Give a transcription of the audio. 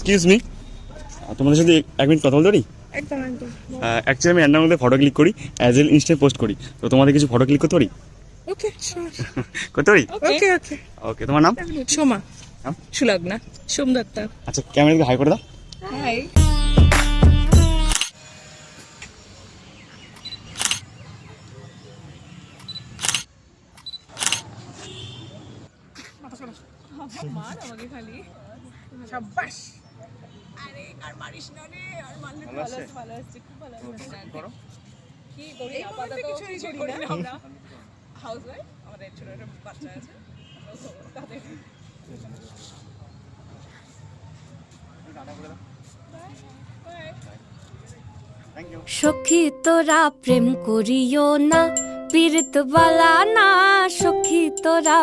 Excuse me, তোমাদের সাথে 1 minute কথা বলতে পারি? একদম একদম। অ্যাকচুয়ালি আমি এর মধ্যে ফটো ক্লিক করি, অ্যাজ এল ইনস্টায় পোস্ট করি, তো তোমাদের কিছু ফটো ক্লিক করতে পারি? Okay sure. করতে পারি? ওকে ওকে। ওকে, তোমার নাম? সোমা। নাম? সুলগ্না। সোমদত্তা। আচ্ছা, ক্যামেরাকে হাই করে দাও। হাই। মার আমাকে খালি। শাবাশ। আরে আর মারিস না রে, আর মারলে ভালো আছে, ভালো আছে, খুব ভালো আছে। করো। কি করি আপাতত কিছুই করি না আমরা। হাউস ওয়াইফ, আমাদের ছোট ছোট বাচ্চা আছে। তাদের সখী তোরা প্রেম করিও না, পীড়িত বালা না, সখী তোরা